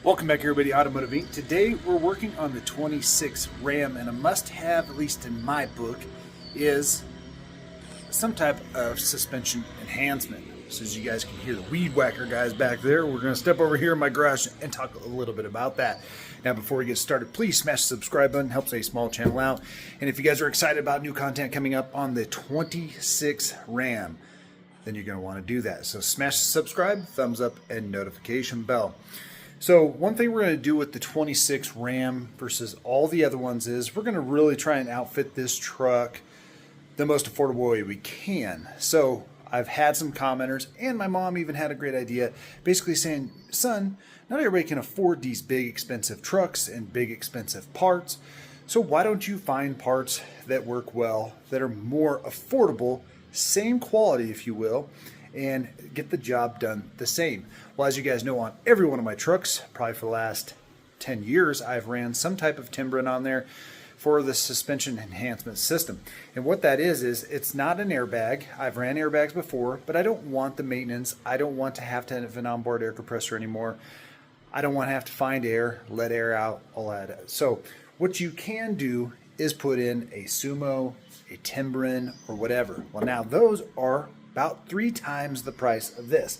Welcome back everybody, Automotive Inc. Today we're working on the 26 Ram, and a must-have, at least in my book, is some type of suspension enhancement. So as you guys can hear the weed whacker guys back there, we're going to step over here in my garage and talk a little bit about that. Now before we get started, please smash the subscribe button, helps a small channel out. And if you guys are excited about new content coming up on the 26 Ram, then you're going to want to do that. So smash the subscribe, thumbs up, and notification bell. So one thing we're going to do with the 26 Ram versus all the other ones is we're going to really try and outfit this truck the most affordable way we can. So I've had some commenters, and my mom even had a great idea, basically saying, son, not everybody can afford these big expensive trucks and big expensive parts. So why don't you find parts that work well, that are more affordable, same quality if you will, and get the job done the same. Well, as you guys know, on every one of my trucks, probably for the last 10 years, I've ran some type of Timbren on there for the suspension enhancement system. And what that is it's not an airbag. I've ran airbags before, but I don't want the maintenance. I don't want to have an onboard air compressor anymore. I don't want to have to find air, let air out, all that. So what you can do is put in a Sumo, a Timbren, or whatever. Well, now those are about 3 times the price of this.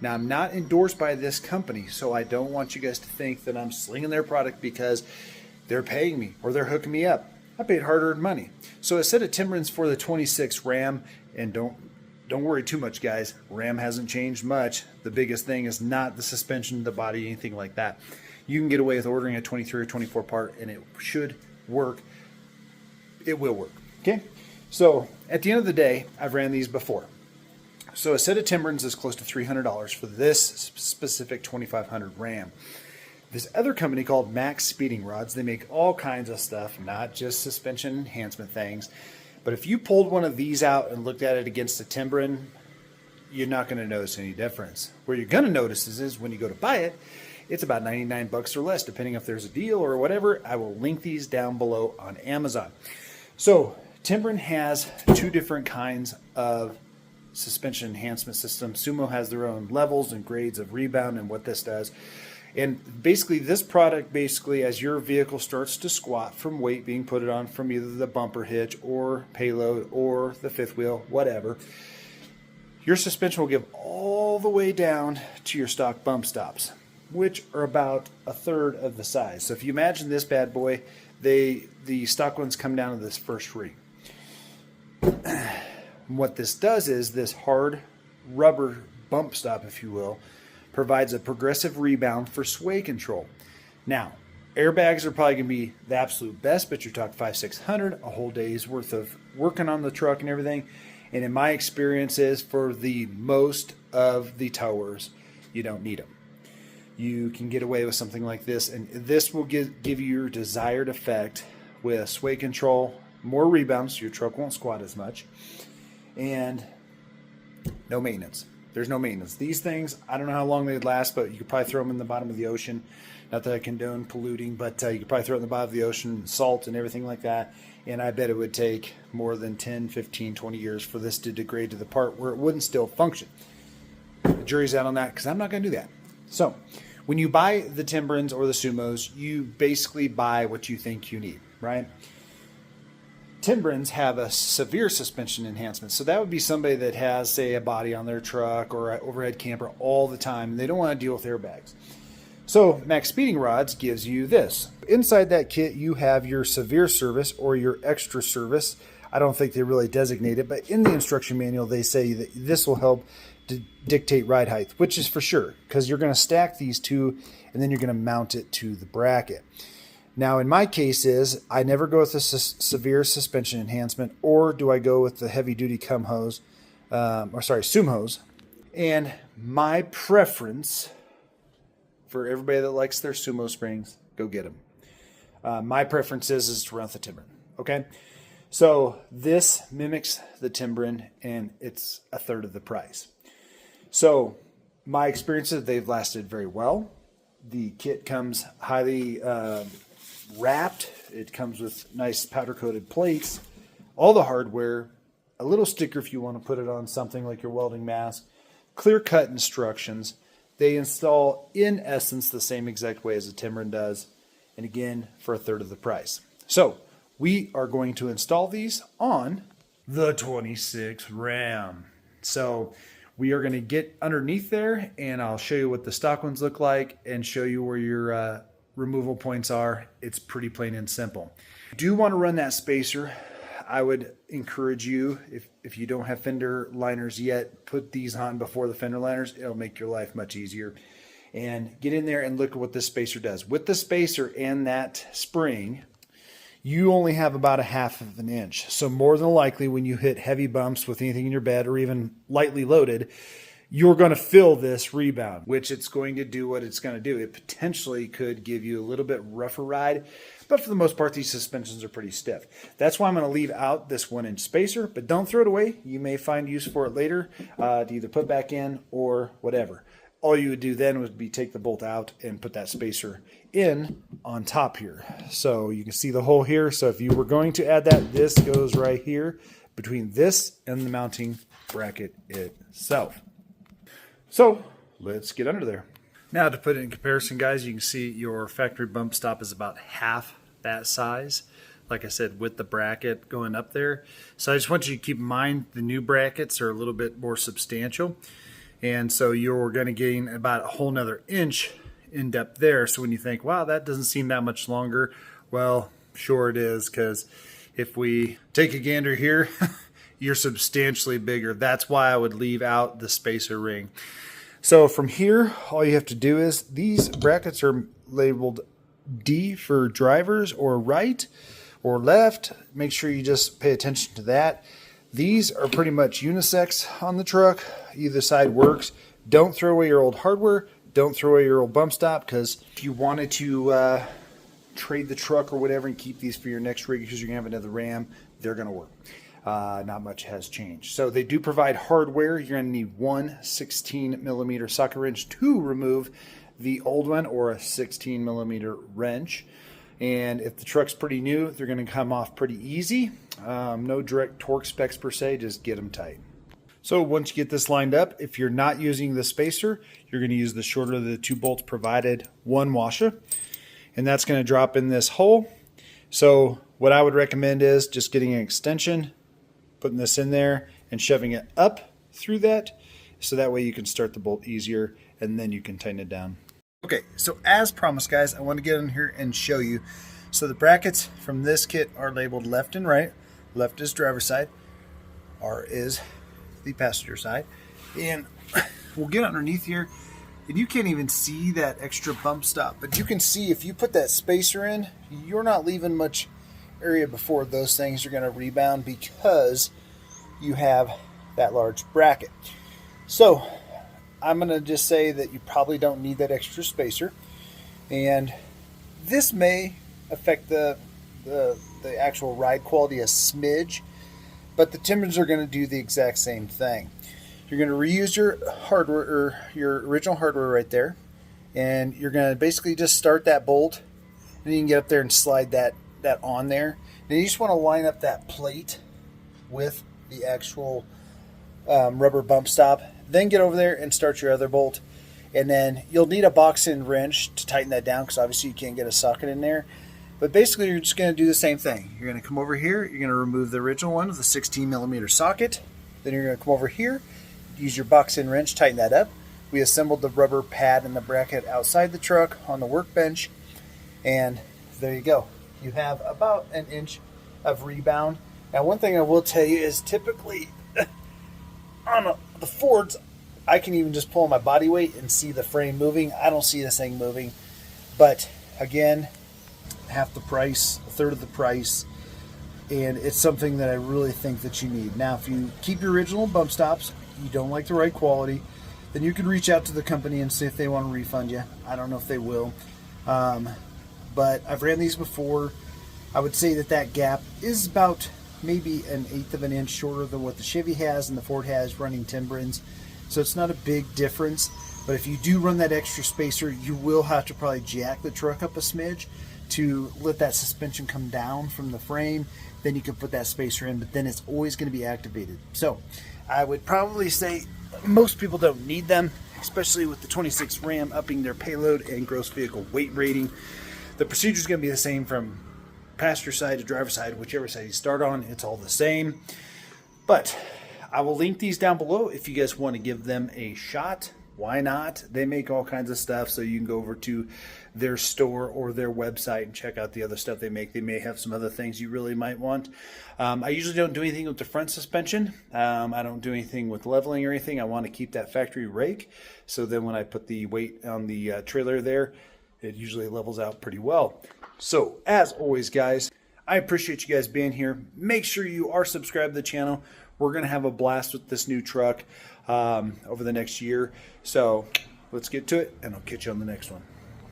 Now, I'm not endorsed by this company, so I don't want you guys to think that I'm slinging their product because they're paying me or they're hooking me up. I paid hard-earned money. So a set of Timbrens for the 26 Ram, and don't worry too much, guys. Ram hasn't changed much. The biggest thing is not the suspension, the body, anything like that. You can get away with ordering a 23 or 24 part, and it should work. It will work, okay? So at the end of the day, I've ran these before. So a set of Timbrens is close to $300 for this specific 2500 Ram. This other company called MaxSpeeding Rods, they make all kinds of stuff, not just suspension enhancement things. But if you pulled one of these out and looked at it against a Timbren, you're not going to notice any difference. Where you're going to notice is when you go to buy it, it's about 99 bucks or less, depending if there's a deal or whatever. I will link these down below on Amazon. So Timbren has 2 different kinds of suspension enhancement system. Sumo has their own levels and grades of rebound and what this does. And basically this product, as your vehicle starts to squat from weight being put on from either the bumper hitch or payload or the fifth wheel, whatever, your suspension will give all the way down to your stock bump stops, which are about 1/3 of the size. So if you imagine this bad boy, the stock ones come down to this first ring. What this does is this hard rubber bump stop, if you will, provides a progressive rebound for sway control. Now, airbags are probably going to be the absolute best, but you're talking $500-600, a whole day's worth of working on the truck and everything. And in my experiences, for the most of the towers, you don't need them. You can get away with something like this, and this will give you your desired effect with sway control, more rebound, so your truck won't squat as much, and no maintenance. There's no maintenance. These things, I don't know how long they'd last, but you could probably throw them in the bottom of the ocean. Not that I condone polluting, but you could probably throw it in the bottom of the ocean, salt and everything like that, and I bet it would take more than 10, 15, 20 years for this to degrade to the part where it wouldn't still function. The jury's out on that because I'm not going to do that. So when you buy the Timbrens or the Sumos, you basically buy what you think you need, right? Timbrens have a severe suspension enhancement. So that would be somebody that has, say, a body on their truck or an overhead camper all the time, and they don't want to deal with airbags. So MaxSpeeding Rods gives you this. Inside that kit, you have your severe service or your extra service. I don't think they really designate it, but in the instruction manual, they say that this will help to dictate ride height, which is for sure, because you're going to stack these two, and then you're going to mount it to the bracket. Now, in my case I never go with the severe suspension enhancement, or do I go with the heavy-duty Sumos. And my preference, for everybody that likes their Sumo springs, go get them. My preference is to run with the Timbren, okay? So this mimics the Timbren, and it's 1/3 of the price. So my experiences, they've lasted very well. The kit comes highly wrapped. It comes with nice powder coated plates, all the hardware, a little sticker if you want to put it on something like your welding mask, clear cut instructions, They install in essence the same exact way as a Timbren does, and again for a third of the price. So we are going to install these on the 26 Ram. So we are going to get underneath there, and I'll show you what the stock ones look like and show you where your removal points are. It's pretty plain and simple. If you do want to run that spacer, I would encourage you, if you don't have fender liners yet, put these on before the fender liners. It'll make your life much easier. And get in there and look at what this spacer does. With the spacer and that spring, you only have about a 1/2 of an inch. So more than likely when you hit heavy bumps with anything in your bed or even lightly loaded, you're going to feel this rebound, which it's going to do what it's going to do. It potentially could give you a little bit rougher ride, but for the most part, these suspensions are pretty stiff. That's why I'm going to leave out this 1-inch spacer, but don't throw it away. You may find use for it later to either put back in or whatever. All you would do then would be take the bolt out and put that spacer in on top here. So you can see the hole here. So if you were going to add that, this goes right here between this and the mounting bracket itself. So let's get under there. Now to put it in comparison, guys, you can see your factory bump stop is about half that size. Like I said, with the bracket going up there. So I just want you to keep in mind the new brackets are a little bit more substantial. And so you're going to gain about a whole nother inch in depth there. So when you think, wow, that doesn't seem that much longer. Well, sure it is, because if we take a gander here, you're substantially bigger. That's why I would leave out the spacer ring. So from here, all you have to do is, these brackets are labeled D for drivers or right or left. Make sure you just pay attention to that. These are pretty much unisex on the truck. Either side works. Don't throw away your old hardware. Don't throw away your old bump stop, because if you wanted to trade the truck or whatever and keep these for your next rig because you're going to have another Ram, they're going to work. Not much has changed. So they do provide hardware. You're going to need one 16mm socket wrench to remove the old one, or a 16mm wrench. And if the truck's pretty new, they're going to come off pretty easy. No direct torque specs per se, just get them tight. So once you get this lined up, if you're not using the spacer, you're going to use the shorter of the 2 bolts provided 1 washer. And that's going to drop in this hole. So what I would recommend is just getting an extension, putting this in there and shoving it up through that, so that way you can start the bolt easier and then you can tighten it down. Okay, so as promised, guys, I want to get in here and show you. So the brackets from this kit are labeled left and right. Left is driver's side, R is the passenger side. And we'll get underneath here, and you can't even see that extra bump stop, but you can see if you put that spacer in, you're not leaving much area before those things are going to rebound, because you have that large bracket. So I'm going to just say that you probably don't need that extra spacer, and this may affect the actual ride quality a smidge, but the Timbrens are going to do the exact same thing. You're going to reuse your hardware, or your original hardware right there, and you're going to basically just start that bolt, and you can get up there and slide that on there. Then you just want to line up that plate with the actual rubber bump stop. Then get over there and start your other bolt, and then you'll need a box-end wrench to tighten that down, because obviously you can't get a socket in there. But basically you're just going to do the same thing. You're going to come over here, you're going to remove the original one with the 16mm socket. Then you're going to come over here, use your box-end wrench, tighten that up. We assembled the rubber pad and the bracket outside the truck on the workbench, and there you go. You have about an inch of rebound. Now, one thing I will tell you is typically on the Fords, I can even just pull my body weight and see the frame moving. I don't see this thing moving. But again, half the price, a third of the price, and it's something that I really think that you need. Now, if you keep your original bump stops, you don't like the right quality, then you can reach out to the company and see if they want to refund you. I don't know if they will. But I've ran these before. I would say that gap is about maybe an 1/8 of an inch shorter than what the Chevy has and the Ford has running Timbrens. So it's not a big difference. But if you do run that extra spacer, you will have to probably jack the truck up a smidge to let that suspension come down from the frame. Then you can put that spacer in, but then it's always going to be activated. So I would probably say most people don't need them. especially with the 26 Ram upping their payload and gross vehicle weight rating. The procedure is going to be the same from passenger side to driver side, whichever side you start on, it's all the same. But I will link these down below if you guys want to give them a shot. Why not? They make all kinds of stuff, so you can go over to their store or their website and check out the other stuff they make. They may have some other things you really might want. I usually don't do anything with the front suspension. I don't do anything with leveling or anything. I want to keep that factory rake, so then when I put the weight on the trailer there, it usually levels out pretty well. So, as always, guys, I appreciate you guys being here. Make sure you are subscribed to the channel. We're going to have a blast with this new truck over the next year. So let's get to it, and I'll catch you on the next one.